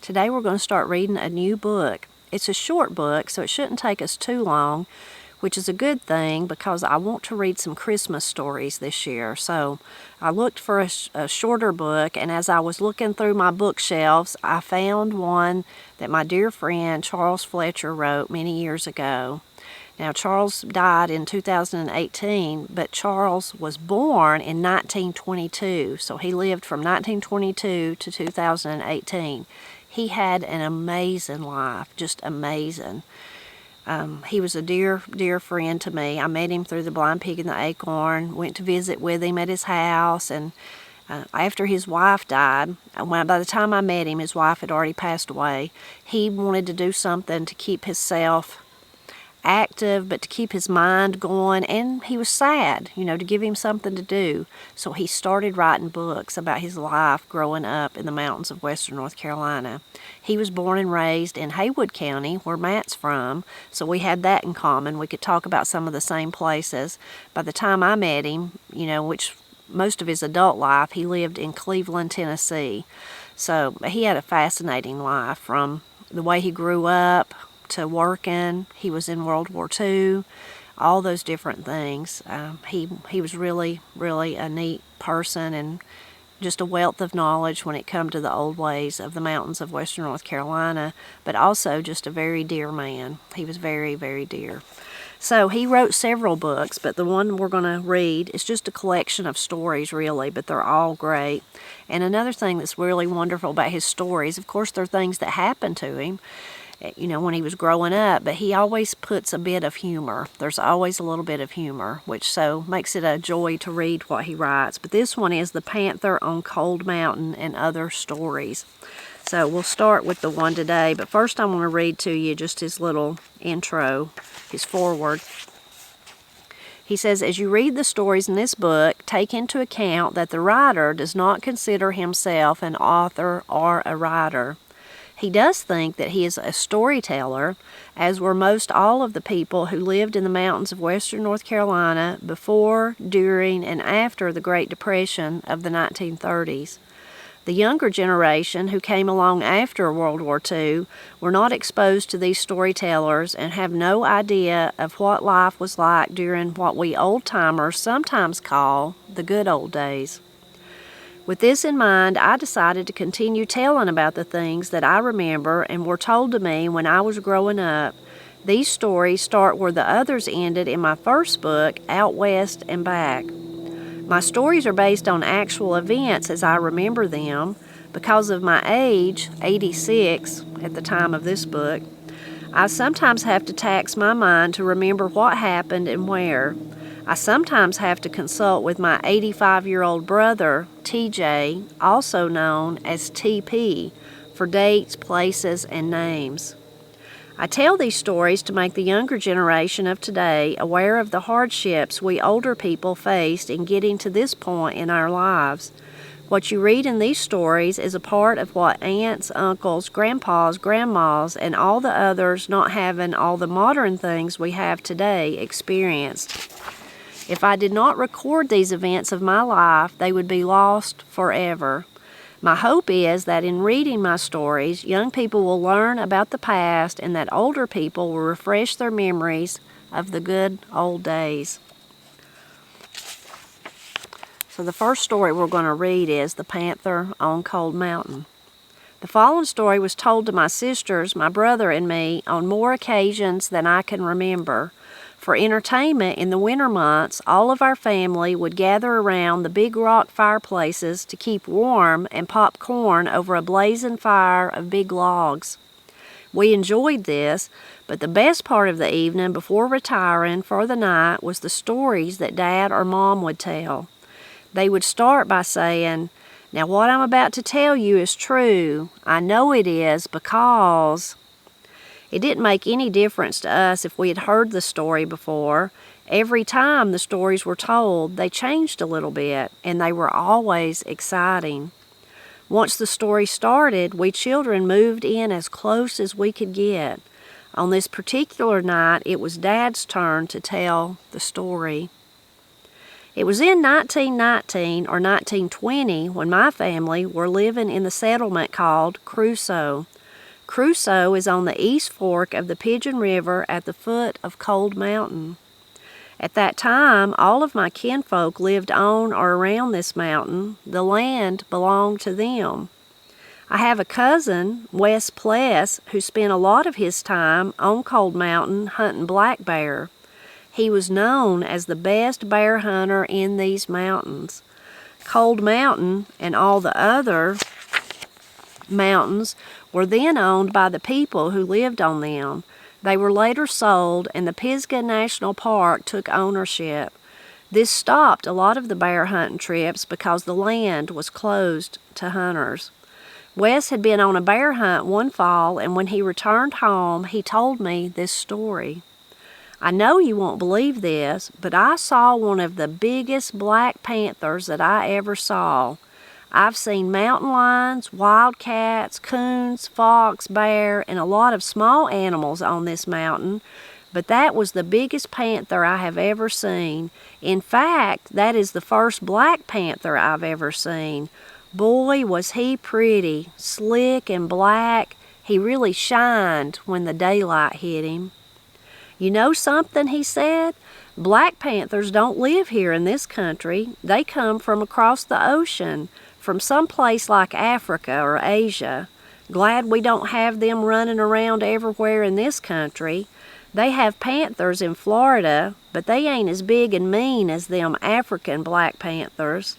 Today we're going to start reading a new book. It's a short book, so it shouldn't take us too long, which is a good thing because I want to read some Christmas stories this year. So I looked for a shorter book, and as I was looking through my bookshelves, I found one that my dear friend Charles Fletcher wrote many years ago. Now, Charles died in 2018, but Charles was born in 1922, so he lived from 1922 to 2018. He had an amazing life, just amazing. He was a dear, dear friend to me. I met him through the Blind Pig and the Acorn, went to visit with him at his house, and after his wife died, by the time I met him, his wife had already passed away. He wanted to do something to keep himself active, but to keep his mind going, and he was sad, to give him something to do. So he started writing books about his life growing up in the mountains of western North Carolina. He was born and raised in Haywood County, where Matt's from, so we had that in common. We could talk about some of the same places. By the time I met him, which most of his adult life, he lived in Cleveland, Tennessee. So he had a fascinating life, from the way he grew up to working. He was in World War II, all those different things. He was really, really a neat person and just a wealth of knowledge when it come to the old ways of the mountains of western North Carolina, but also just a very dear man. He was very, very dear. So he wrote several books, but the one we're going to read is just a collection of stories, really, but they're all great. And another thing that's really wonderful about his stories, of course, they're things that happened to him, when he was growing up, but he always puts a bit of humor. There's always a little bit of humor, which so makes it a joy to read what he writes. But this one is The Panther on Cold Mountain and Other Stories. So we'll start with the one today, but first I want to read to you just his little intro, his foreword. He says, as you read the stories in this book, take into account that the writer does not consider himself an author or a writer. He does think that he is a storyteller, as were most all of the people who lived in the mountains of western North Carolina before, during, and after the Great Depression of the 1930s. The younger generation who came along after World War II were not exposed to these storytellers and have no idea of what life was like during what we old-timers sometimes call the good old days. With this in mind, I decided to continue telling about the things that I remember and were told to me when I was growing up. These stories start where the others ended in my first book, Out West and Back. My stories are based on actual events as I remember them. Because of my age, 86 at the time of this book, I sometimes have to tax my mind to remember what happened and where. I sometimes have to consult with my 85-year-old brother, TJ, also known as TP, for dates, places, and names. I tell these stories to make the younger generation of today aware of the hardships we older people faced in getting to this point in our lives. What you read in these stories is a part of what aunts, uncles, grandpas, grandmas, and all the others not having all the modern things we have today experienced. If I did not record these events of my life, they would be lost forever. My hope is that in reading my stories, young people will learn about the past and that older people will refresh their memories of the good old days. So the first story we're going to read is The Panther on Cold Mountain. The following story was told to my sisters, my brother, and me on more occasions than I can remember. For entertainment in the winter months, all of our family would gather around the big rock fireplaces to keep warm and pop corn over a blazing fire of big logs. We enjoyed this, but the best part of the evening before retiring for the night was the stories that Dad or Mom would tell. They would start by saying, "Now what I'm about to tell you is true. I know it is because..." It didn't make any difference to us if we had heard the story before. Every time the stories were told, they changed a little bit, and they were always exciting. Once the story started, we children moved in as close as we could get. On this particular night, it was Dad's turn to tell the story. It was in 1919 or 1920 when my family were living in the settlement called Crusoe. Crusoe is on the east fork of the Pigeon River at the foot of Cold Mountain. At that time, all of my kinfolk lived on or around this mountain. The land belonged to them. I have a cousin, Wes Pless, who spent a lot of his time on Cold Mountain hunting black bear. He was known as the best bear hunter in these mountains. Cold Mountain and all the other mountains were then owned by the people who lived on them. They were later sold, and the Pisgah National Park took ownership. This stopped a lot of the bear hunting trips because the land was closed to hunters. Wes had been on a bear hunt one fall, and when he returned home, he told me this story. I know you won't believe this, but I saw one of the biggest black panthers that I ever saw. I've seen mountain lions, wildcats, coons, fox, bear, and a lot of small animals on this mountain, but that was the biggest panther I have ever seen. In fact, that is the first black panther I've ever seen. Boy, was he pretty, slick and black. He really shined when the daylight hit him. You know something, he said? Black panthers don't live here in this country. They come from across the ocean, from some place like Africa or Asia. Glad we don't have them running around everywhere in this country. They have panthers in Florida, but they ain't as big and mean as them African black panthers.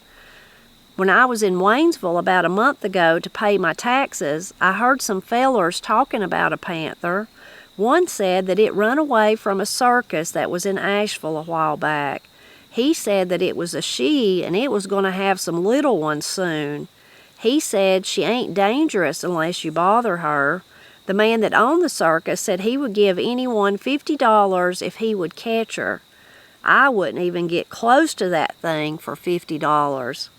When I was in Waynesville about a month ago to pay my taxes, I heard some fellers talking about a panther. One said that it run away from a circus that was in Asheville a while back. He said that it was a she and it was going to have some little ones soon. He said she ain't dangerous unless you bother her. The man that owned the circus said he would give anyone $50 if he would catch her. I wouldn't even get close to that thing for $50.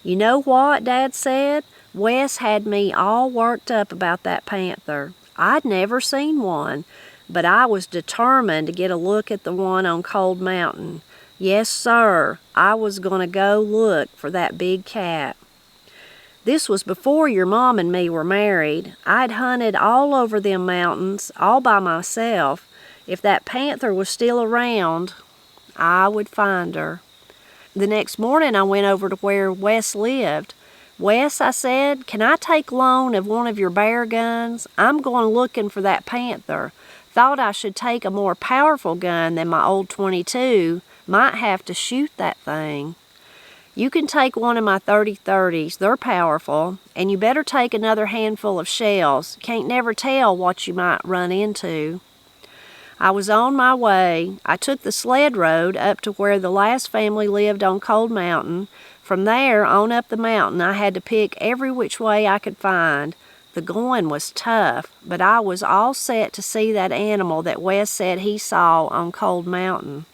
You know what, Dad said? Wes had me all worked up about that panther. I'd never seen one, but I was determined to get a look at the one on Cold Mountain. Yes, sir, I was going to go look for that big cat. This was before your mom and me were married. I'd hunted all over them mountains, all by myself. If that panther was still around, I would find her. The next morning I went over to where Wes lived. Wes, I said, can I take loan of one of your bear guns? I'm going looking for that panther. Thought I should take a more powerful gun than my old .22. Might have to shoot that thing. You can take one of my .30-30s. They're powerful. And you better take another handful of shells. Can't never tell what you might run into. I was on my way. I took the sled road up to where the last family lived on Cold Mountain. From there on up the mountain, I had to pick every which way I could find. The going was tough, but I was all set to see that animal that Wes said he saw on Cold Mountain.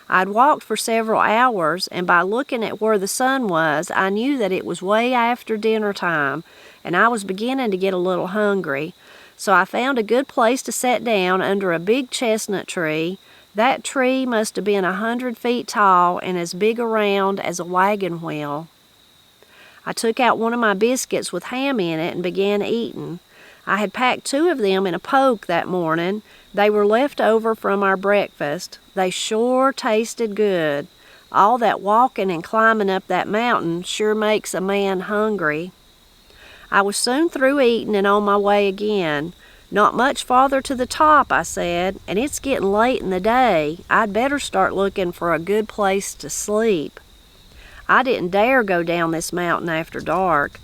I'd walked for several hours, and by looking at where the sun was, I knew that it was way after dinner time, and I was beginning to get a little hungry. So I found a good place to sit down under a big chestnut tree. That tree must have been 100 feet tall and as big around as a wagon wheel. I took out one of my biscuits with ham in it and began eating. I had packed 2 of them in a poke that morning. They were left over from our breakfast. They sure tasted good. All that walking and climbing up that mountain sure makes a man hungry. I was soon through eating and on my way again. Not much farther to the top, I said, and it's getting late in the day. I'd better start looking for a good place to sleep. I didn't dare go down this mountain after dark.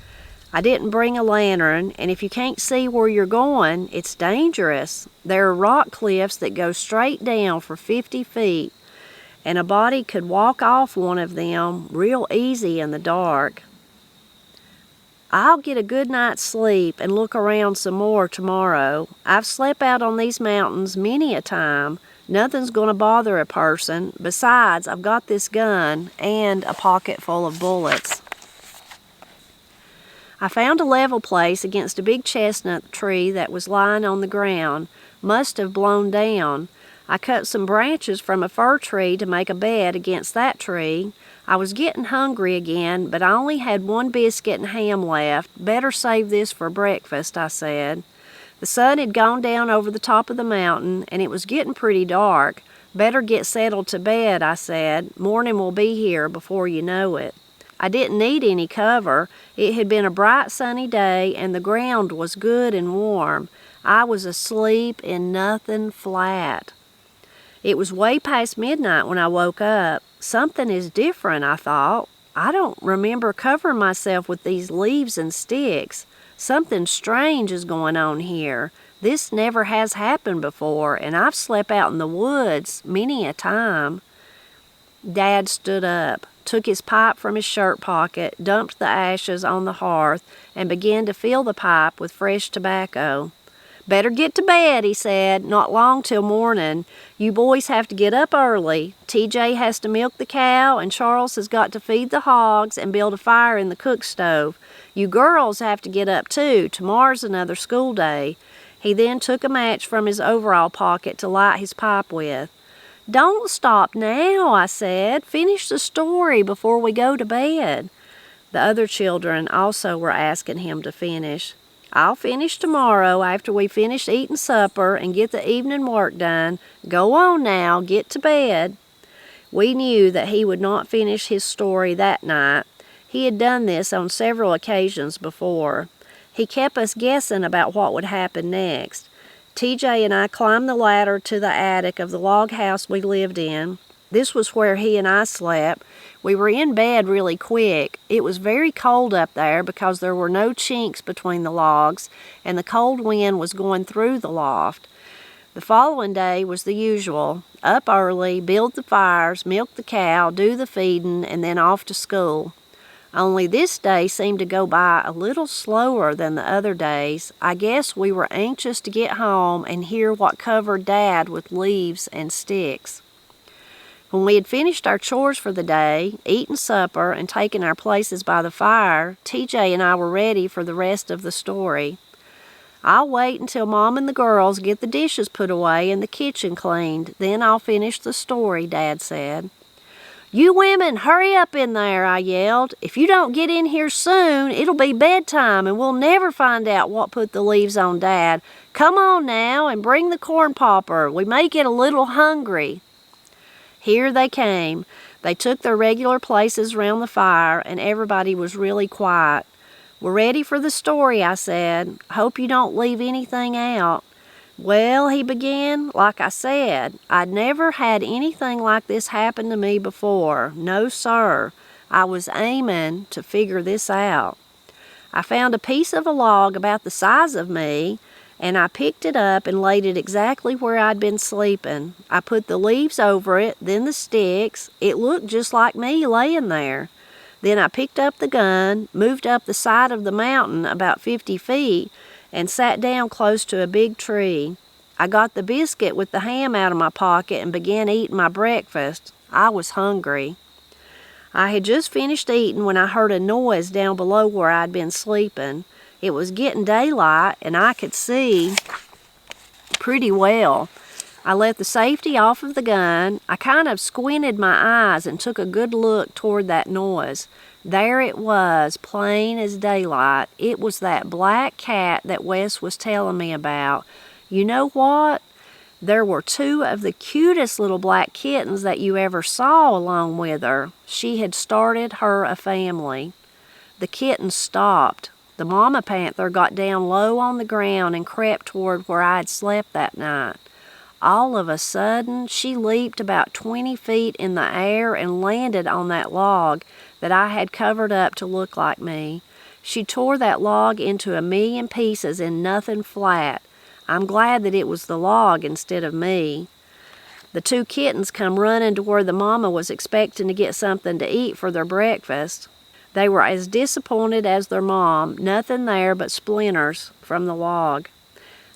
I didn't bring a lantern, and if you can't see where you're going, it's dangerous. There are rock cliffs that go straight down for 50 feet, and a body could walk off one of them real easy in the dark. I'll get a good night's sleep and look around some more tomorrow. I've slept out on these mountains many a time. Nothing's going to bother a person. Besides, I've got this gun and a pocket full of bullets. I found a level place against a big chestnut tree that was lying on the ground. Must have blown down. I cut some branches from a fir tree to make a bed against that tree. I was getting hungry again, but I only had one biscuit and ham left. Better save this for breakfast, I said. The sun had gone down over the top of the mountain, and it was getting pretty dark. Better get settled to bed, I said. Morning will be here before you know it. I didn't need any cover. It had been a bright sunny day, and the ground was good and warm. I was asleep in nothing flat. It was way past midnight when I woke up. Something is different, I thought. I don't remember covering myself with these leaves and sticks. Something strange is going on here. This never has happened before, and I've slept out in the woods many a time. Dad stood up, took his pipe from his shirt pocket, dumped the ashes on the hearth, and began to fill the pipe with fresh tobacco. Better get to bed, he said. Not long till morning. You boys have to get up early. TJ has to milk the cow, and Charles has got to feed the hogs and build a fire in the cook stove. You girls have to get up too. Tomorrow's another school day. He then took a match from his overall pocket to light his pipe with. Don't stop now, I said. Finish the story before we go to bed. The other children also were asking him to finish. I'll finish tomorrow after we finish eating supper and get the evening work done. Go on now, get to bed. We knew that he would not finish his story that night. He had done this on several occasions before. He kept us guessing about what would happen next. TJ and I climbed the ladder to the attic of the log house we lived in. This was where he and I slept. We were in bed really quick. It was very cold up there because there were no chinks between the logs, and the cold wind was going through the loft. The following day was the usual. Up early, build the fires, milk the cow, do the feeding, and then off to school. Only this day seemed to go by a little slower than the other days. I guess we were anxious to get home and hear what covered Dad with leaves and sticks. When we had finished our chores for the day, eaten supper, and taken our places by the fire, TJ and I were ready for the rest of the story. I'll wait until Mom and the girls get the dishes put away and the kitchen cleaned. Then I'll finish the story, Dad said. You women, hurry up in there, I yelled. If you don't get in here soon, it'll be bedtime and we'll never find out what put the leaves on Dad. Come on now and bring the corn popper. We may get a little hungry. Here they came. They took their regular places round the fire, and everybody was really quiet. We're ready for the story, I said. Hope you don't leave anything out. Well, he began, like I said, I'd never had anything like this happen to me before. No, sir. I was aiming to figure this out. I found a piece of a log about the size of me, and I picked it up and laid it exactly where I'd been sleeping. I put the leaves over it, then the sticks. It looked just like me laying there. Then I picked up the gun, moved up the side of the mountain about 50 feet, and sat down close to a big tree. I got the biscuit with the ham out of my pocket and began eating my breakfast. I was hungry. I had just finished eating when I heard a noise down below where I'd been sleeping. It was getting daylight, and I could see pretty well. I let the safety off of the gun. I kind of squinted my eyes and took a good look toward that noise. There it was, plain as daylight. It was that black cat that Wes was telling me about. You know what? There were 2 of the cutest little black kittens that you ever saw along with her. She had started her a family. The kittens stopped. The mama panther got down low on the ground and crept toward where I had slept that night. All of a sudden, she leaped about 20 feet in the air and landed on that log that I had covered up to look like me. She tore that log into 1,000,000 pieces in nothing flat. I'm glad that it was the log instead of me. The 2 kittens come running to where the mama was expecting to get something to eat for their breakfast. They were as disappointed as their mom, nothing there but splinters from the log.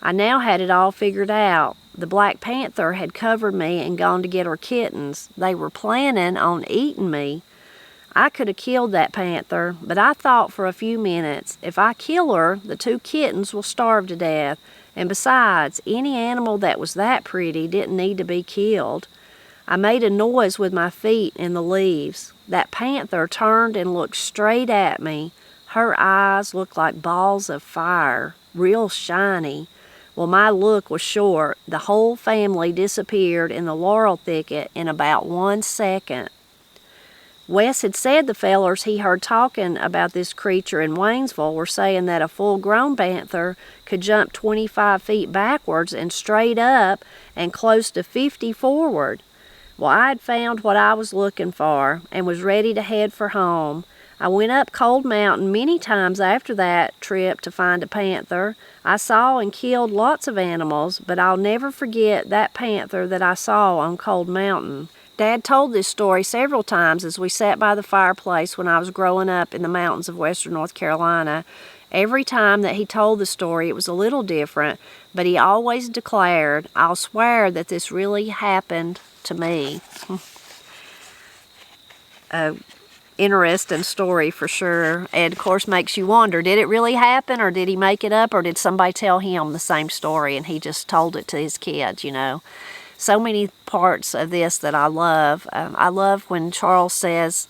I now had it all figured out. The Black Panther had covered me and gone to get her kittens. They were planning on eating me. I could have killed that panther, but I thought for a few minutes, if I kill her, the 2 kittens will starve to death. And besides, any animal that was that pretty didn't need to be killed. I made a noise with my feet in the leaves. That panther turned and looked straight at me. Her eyes looked like balls of fire, real shiny. Well, my look was short. The whole family disappeared in the laurel thicket in about 1 second. Wes had said the fellers he heard talking about this creature in Waynesville were saying that a full-grown panther could jump 25 feet backwards and straight up and close to 50 forward. Well, I had found what I was looking for and was ready to head for home. I went up Cold Mountain many times after that trip to find a panther. I saw and killed lots of animals, but I'll never forget that panther that I saw on Cold Mountain. Dad told this story several times as we sat by the fireplace when I was growing up in the mountains of western North Carolina. Every time that he told the story, it was a little different, but he always declared, "I'll swear that this really happened to me." Interesting story for sure, and of course makes you wonder, did it really happen, or did he make it up, or did somebody tell him the same story and he just told it to his kids, you know? So many parts of this that I love. I love when Charles says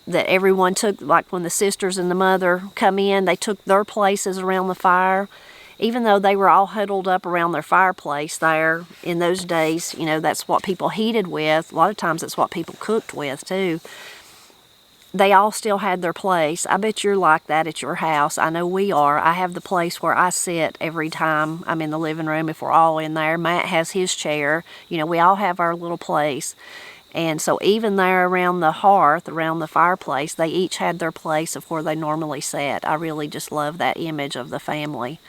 that everyone took, like when the sisters and the mother come in, they took their places around the fire. Even though they were all huddled up around their fireplace there in those days, you know, that's what people heated with. A lot of times it's what people cooked with too. They all still had their place. I bet you're like that at your house. I know we are. I have the place where I sit every time I'm in the living room if we're all in there. Matt has his chair. You know, we all have our little place. And so even there around the hearth, around the fireplace, they each had their place of where they normally sat. I really just love that image of the family.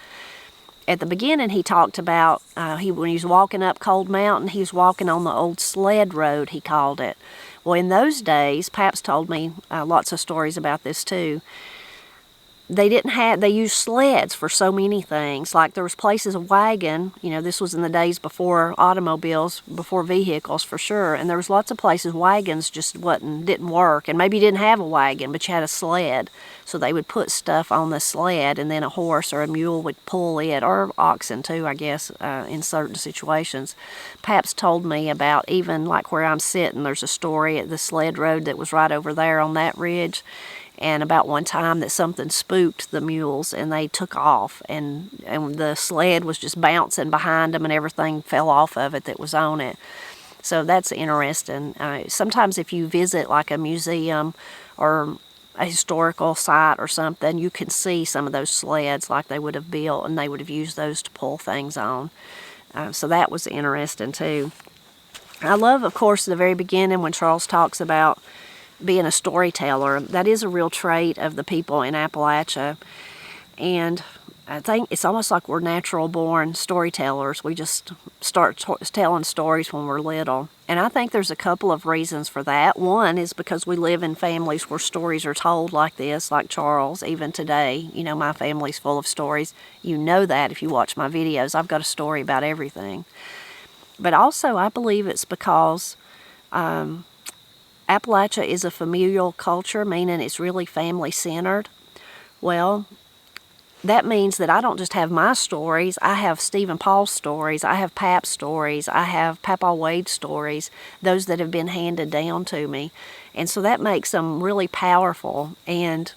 At the beginning, he talked about when he was walking up Cold Mountain, he was walking on the old sled road, he called it. Well, in those days, Pap's told me lots of stories about this too. They used sleds for so many things. Like there was places of wagon, you know, this was in the days before automobiles, before vehicles for sure, and there was lots of places wagons just didn't work, and maybe you didn't have a wagon, but you had a sled. So they would put stuff on the sled, and then a horse or a mule would pull it, or oxen too, I guess, in certain situations. Pap's told me about even like where I'm sitting, there's a story at the sled road that was right over there on that ridge. And about one time that something spooked the mules and they took off, and the sled was just bouncing behind them and everything fell off of it that was on it. So that's interesting. Sometimes if you visit like a museum or a historical site or something, you can see some of those sleds like they would have built, and they would have used those to pull things on. So that was interesting too. I love, of course, the very beginning when Charles talks about being a storyteller. That is a real trait of the people in Appalachia, and I think it's almost like we're natural born storytellers. We just start telling stories when we're little, and I think there's a couple of reasons for that. One is because we live in families where stories are told like this, like Charles. Even today, you know, my family's full of stories. You know that if you watch my videos. I've got a story about everything. But also I believe it's because Appalachia is a familial culture, meaning it's really family-centered. Well, that means that I don't just have my stories. I have Stephen Paul's stories. I have Pap's stories. I have Papa Wade's stories, those that have been handed down to me. And so that makes them really powerful. And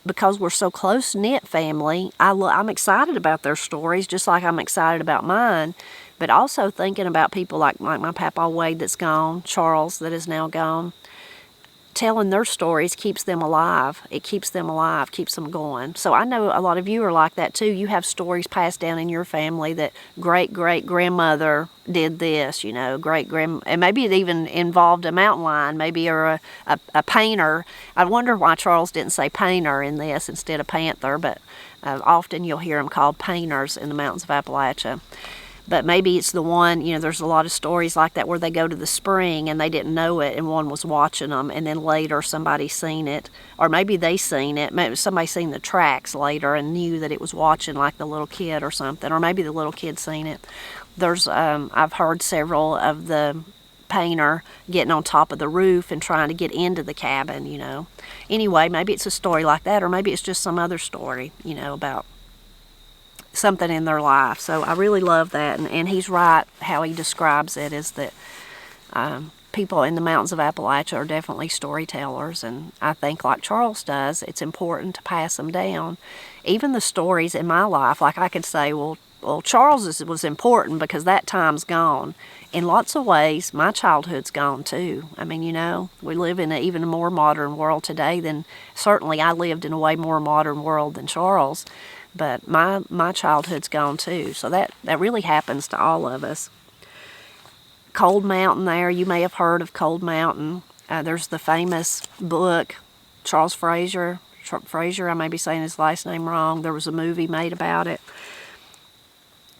because we're so close-knit family, I'm excited about their stories, just like I'm excited about mine. But also thinking about people like my Papa Wade that's gone, Charles that is now gone, telling their stories keeps them alive. It keeps them alive, keeps them going. So I know a lot of you are like that too. You have stories passed down in your family that great-great-grandmother did this, you know, and maybe it even involved a mountain lion, maybe, or a painter. I wonder why Charles didn't say painter in this instead of panther, but often you'll hear them called painters in the mountains of Appalachia. But maybe it's the one, you know, there's a lot of stories like that where they go to the spring and they didn't know it and one was watching them, and then later somebody seen it, or maybe they seen it, maybe somebody seen the tracks later and knew that it was watching, like the little kid or something, or maybe the little kid seen it. There's I've heard several of the painter getting on top of the roof and trying to get into the cabin, you know. Anyway, maybe it's a story like that, or maybe it's just some other story, you know, about something in their life. So I really love that, and he's right how he describes it, is that people in the mountains of Appalachia are definitely storytellers, and I think, like Charles does, it's important to pass them down. Even the stories in my life, like I could say, well, Charles's was important because that time's gone. In lots of ways, my childhood's gone too. I mean, you know, we live in an even more modern world today than, certainly I lived in a way more modern world than Charles, but my childhood's gone too. So that really happens to all of us. Cold Mountain there, you may have heard of Cold Mountain. There's the famous book, Charles Frazier, I may be saying his last name wrong. There was a movie made about it.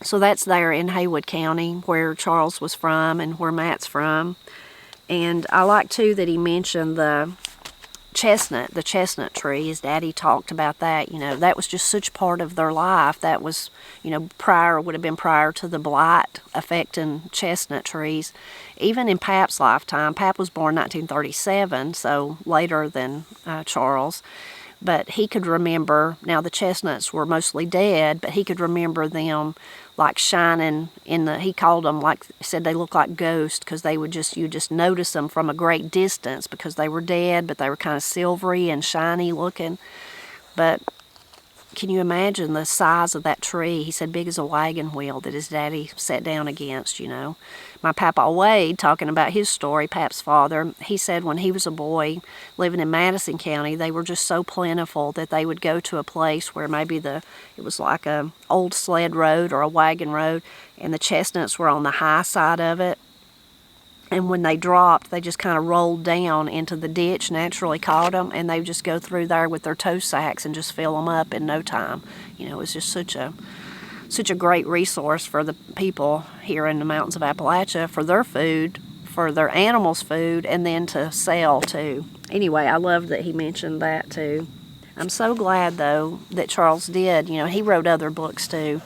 So that's there in Haywood County, where Charles was from and where Matt's from. And I like, too, that he mentioned the chestnut tree. His daddy talked about that. You know, that was just such part of their life. That was, you know, would have been prior to the blight affecting chestnut trees. Even in Pap's lifetime, Pap was born 1937, so later than Charles. But he could remember, now the chestnuts were mostly dead, but he could remember them like shining he called them, like, said they looked like ghosts, because they would you just notice them from a great distance because they were dead, but they were kind of silvery and shiny looking. But can you imagine the size of that tree? He said big as a wagon wheel that his daddy sat down against, you know. My Papa Wade, talking about his story, Pap's father, he said when he was a boy living in Madison County, they were just so plentiful that they would go to a place where maybe it was like a old sled road or a wagon road, and the chestnuts were on the high side of it. And when they dropped, they just kind of rolled down into the ditch, naturally caught them, and they would just go through there with their tow sacks and just fill them up in no time. You know, it was just such a great resource for the people here in the mountains of Appalachia for their food, for their animals' food, and then to sell too. Anyway, I love that he mentioned that too. I'm so glad, though, that Charles did. You know, he wrote other books too.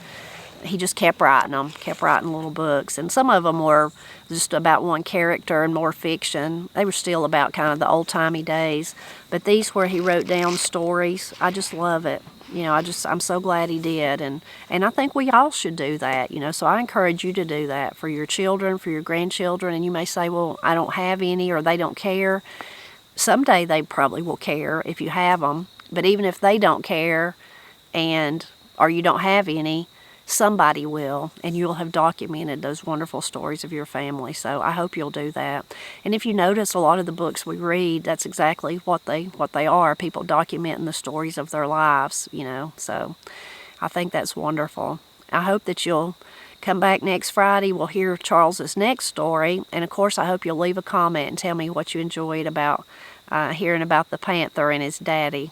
He just kept writing little books. And some of them were just about one character and more fiction. They were still about kind of the old-timey days. But these where he wrote down stories, I just love it. You know, I'm so glad he did. And I think we all should do that, you know. So I encourage you to do that for your children, for your grandchildren. And you may say, well, I don't have any, or they don't care. Someday they probably will care if you have them. But even if they don't care or you don't have any, somebody will, and you'll have documented those wonderful stories of your family. So I hope you'll do that. And if you notice, a lot of the books we read, that's exactly what they are, people documenting the stories of their lives, you know. So I think that's wonderful. I hope that you'll come back next Friday. We'll hear Charles's next story. And of course, I hope you'll leave a comment and tell me what you enjoyed about hearing about the Panther and his daddy.